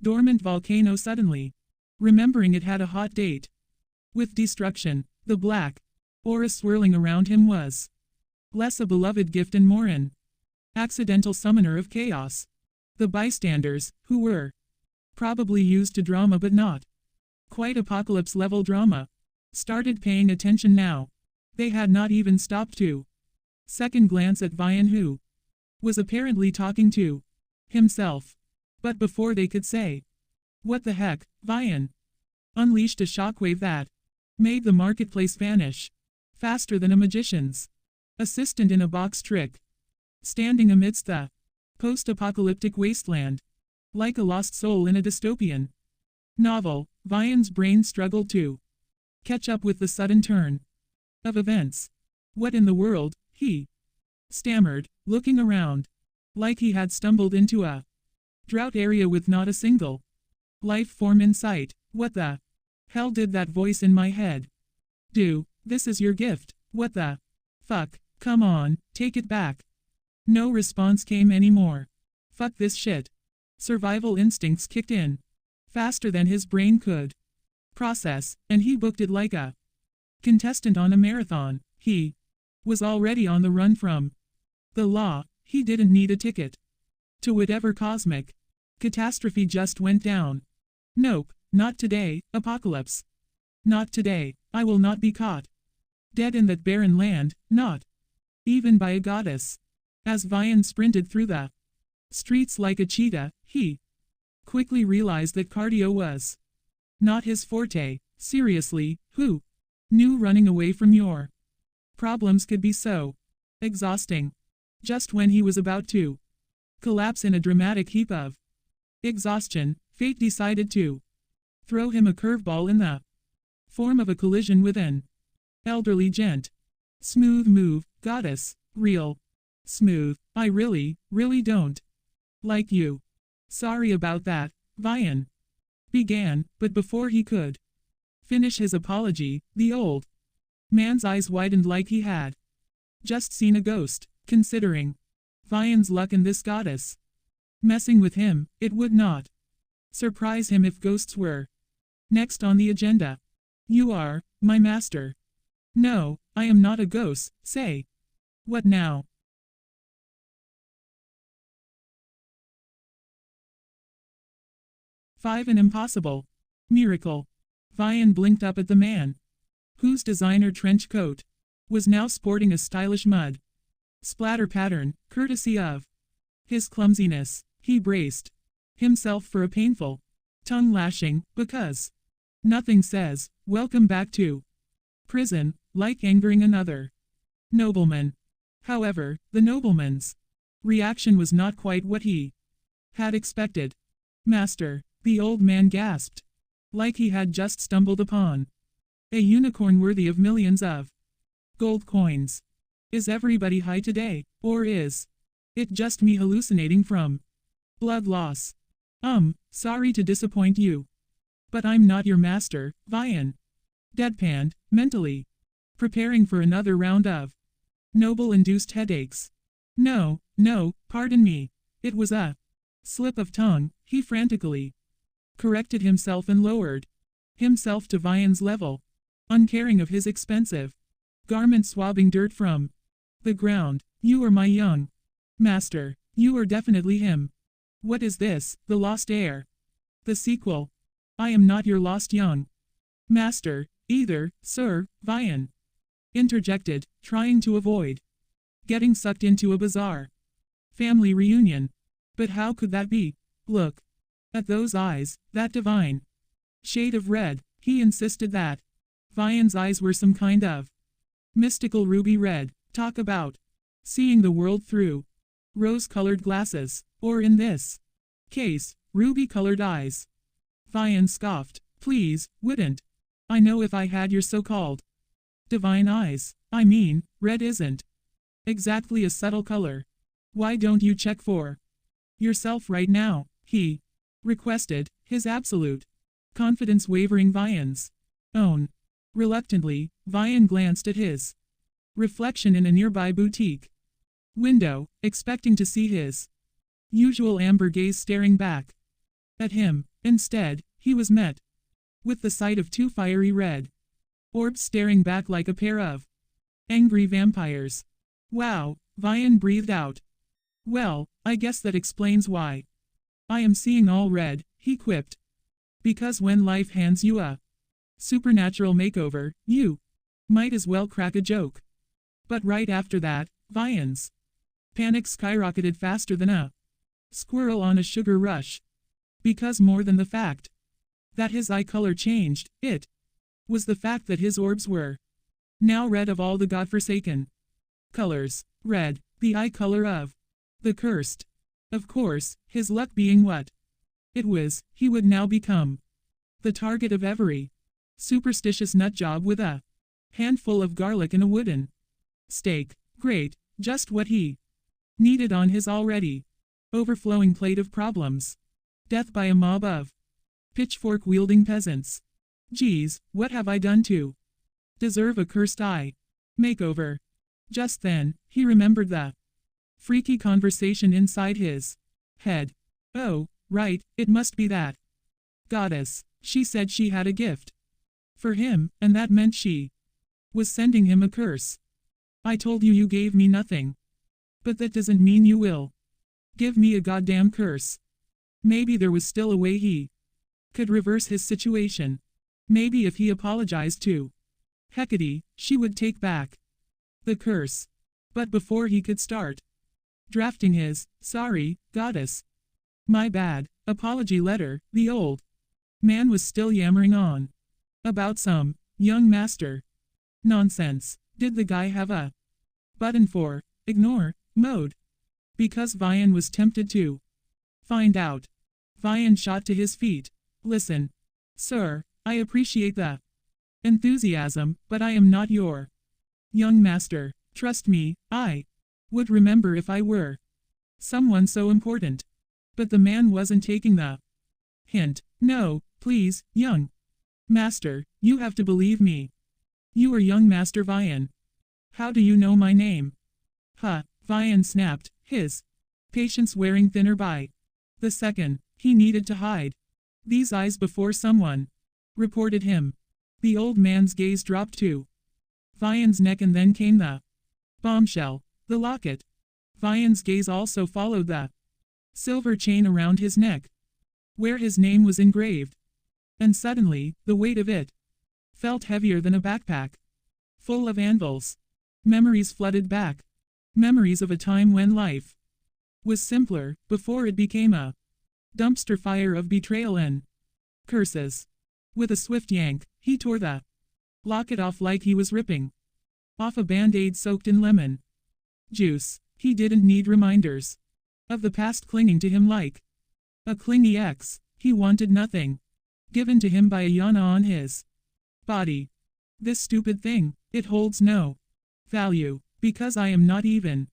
dormant volcano suddenly remembering it had a hot date with destruction. The black aura swirling around him was less a beloved gift and more an accidental summoner of chaos. The bystanders, who were probably used to drama but not quite apocalypse-level drama, started paying attention now. They had not even stopped to second glance at Vyan, who was apparently talking to himself. But before they could say, "What the heck," Vyan unleashed a shockwave that made the marketplace vanish faster than a magician's assistant in a box trick. Standing amidst the post-apocalyptic wasteland, like a lost soul in a dystopian novel, Vyan's brain struggled to catch up with the sudden turn of events. What in the world, he stammered, looking around, like he had stumbled into a drought area with not a single life form in sight. What the hell did that voice in my head do? This is your gift. What the fuck? Come on, take it back. No response came anymore. Fuck this shit. Survival instincts kicked in. Faster than his brain could process, and he booked it like a contestant on a marathon. He was already on the run from the law. He didn't need a ticket to whatever cosmic catastrophe just went down. Nope, not today, Apocalypse. Not today. I will not be caught dead in that barren land, not even by a goddess. As Vyan sprinted through the streets like a cheetah, he quickly realized that cardio was not his forte. Seriously, who knew running away from your problems could be so exhausting? Just when he was about to collapse in a dramatic heap of exhaustion, fate decided to throw him a curveball in the form of a collision with an elderly gent. Smooth move, goddess. Real smooth. I really don't like you. Sorry about that, Vyan began, but before he could finish his apology, the old man's eyes widened like he had just seen a ghost. Considering Vyan's luck in this goddess messing with him, it would not surprise him if ghosts were next on the agenda. You are my master. No, I am not a ghost. Say. What now? Five. An impossible miracle. Vyan blinked up at the man, whose designer trench coat was now sporting a stylish mud splatter pattern, courtesy of his clumsiness. He braced himself for a painful tongue lashing, because nothing says, "Welcome back to prison," like angering another nobleman. However, the nobleman's reaction was not quite what he had expected. Master, the old man gasped, like he had just stumbled upon a unicorn worthy of millions of gold coins. Is everybody high today, or is it just me hallucinating from blood loss? Sorry to disappoint you, but I'm not your master, Vyan deadpanned, mentally preparing for another round of noble-induced headaches. No, pardon me. It was a slip of tongue. He frantically corrected himself and lowered himself to Vyan's level, uncaring of his expensive garment swabbing dirt from the ground. You are my young master. You are definitely him. What is this, the lost heir? The sequel? I am not your lost young master, either, sir, Vyan interjected, trying to avoid getting sucked into a bizarre family reunion. But how could that be? Look at those eyes, that divine shade of red. He insisted that Vyan's eyes were some kind of mystical ruby red. Talk about seeing the world through rose-colored glasses, or in this case, ruby-colored eyes. Vyan scoffed. Please, wouldn't I know if I had your so-called divine eyes? I mean, red isn't exactly a subtle color. Why don't you check for yourself right now? He requested, his absolute confidence wavering Vyan's own. Reluctantly, Vyan glanced at his reflection in a nearby boutique window, expecting to see his usual amber gaze staring back at him. Instead, he was met with the sight of two fiery red orbs staring back like a pair of angry vampires. Wow, Vyan breathed out. Well, I guess that explains why I am seeing all red, he quipped. Because when life hands you a supernatural makeover, you might as well crack a joke. But right after that, Vyan's panic skyrocketed faster than a squirrel on a sugar rush. Because more than the fact that his eye color changed, it was the fact that his orbs were now red of all the godforsaken colors. Red, the eye color of the cursed. Of course, his luck being what it was, he would now become the target of every superstitious nutjob with a handful of garlic and a wooden stake. Great, just what he needed on his already overflowing plate of problems. Death by a mob of pitchfork-wielding peasants. Geez, what have I done to Deserve a cursed eye. Makeover. Just then, he remembered the freaky conversation inside his head. Oh, right, it must be that goddess. She said she had a gift for him, and that meant she was sending him a curse. I told you you gave me nothing. But that doesn't mean you will give me a goddamn curse. Maybe there was still a way he could reverse his situation. Maybe if he apologized to Hecate, she would take back the curse. But before he could start drafting his, sorry, goddess, my bad, apology letter, the old man was still yammering on about some young master nonsense. Did the guy have a button for ignore mode? Because Vyan was tempted to find out. Vyan shot to his feet. Listen, sir, I appreciate the enthusiasm, but I am not your young master. Trust me, I would remember if I were someone so important. But the man wasn't taking the hint. No, please, young master, you have to believe me. You are young Master Vyan. How do you know my name? Huh, Vyan snapped, his patience wearing thinner by the second. He needed to hide these eyes before someone reported him. The old man's gaze dropped to Vyan's neck, and then came the bombshell, the locket. Vyan's gaze also followed the silver chain around his neck, where his name was engraved. And suddenly, the weight of it felt heavier than a backpack full of anvils. Memories flooded back. Memories of a time when life was simpler, before it became a dumpster fire of betrayal and curses. With a swift yank, he tore the locket off like he was ripping off a band-aid soaked in lemon juice. He didn't need reminders of the past clinging to him like a clingy ex. He wanted nothing given to him by a lyana on his body. This stupid thing, it holds no value, because I am not even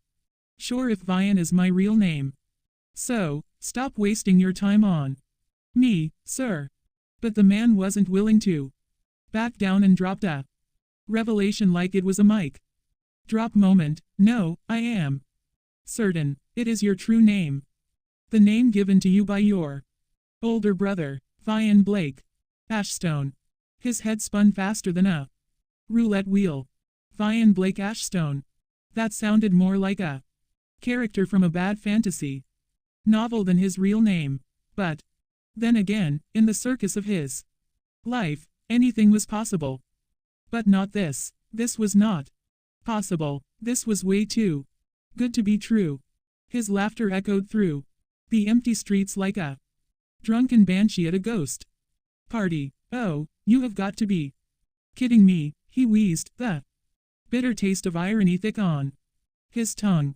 sure if Vyan is my real name. So, stop wasting your time on me, sir. But the man wasn't willing to back down and dropped a revelation like it was a mic drop moment. No, I am certain it is your true name. The name given to you by your older brother, Vyan Blake Ashstone. His head spun faster than a roulette wheel. Vyan Blake Ashstone. That sounded more like a character from a bad fantasy novel than his real name. But then again, in the circus of his life, anything was possible. But not this. This was not possible. This was way too good to be true. His laughter echoed through the empty streets like a drunken banshee at a ghost party. Oh, you have got to be kidding me, he wheezed, the bitter taste of irony thick on his tongue.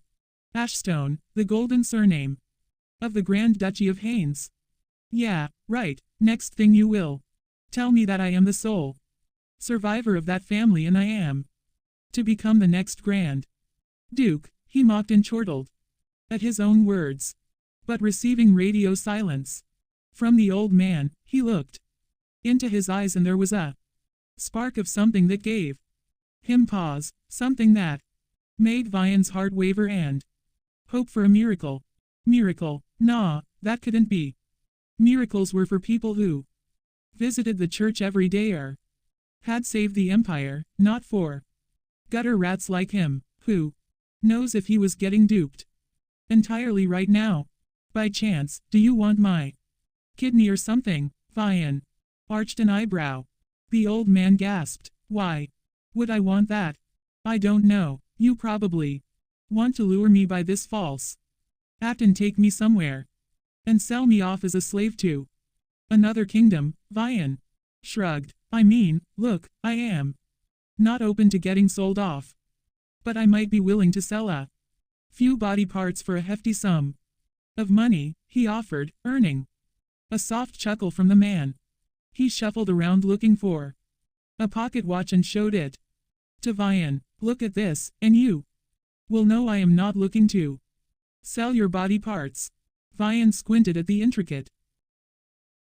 Ashstone, the golden surname of the Grand Duchy of Haines. Yeah, right, next thing you will tell me that I am the sole survivor of that family, and I am to become the next Grand Duke. He mocked and chortled at his own words. But receiving radio silence from the old man, he looked into his eyes, and there was a spark of something that gave him pause, something that made Vyan's heart waver and hope for a miracle. Miracle? Nah, that couldn't be. Miracles were for people who visited the church every day or had saved the empire, not for gutter rats like him, who knows if he was getting duped entirely right now. By chance, do you want my kidney or something? Vyan arched an eyebrow. The old man gasped. Why would I want that? I don't know. You probably want to lure me by this false act and take me somewhere and sell me off as a slave to another kingdom. Vyan shrugged. I mean, look, I am not open to getting sold off, but I might be willing to sell a few body parts for a hefty sum of money, he offered, earning a soft chuckle from the man. He shuffled around looking for a pocket watch and showed it to Vyan. Look at this, and you will know I am not looking to sell your body parts. Vyan squinted at the intricate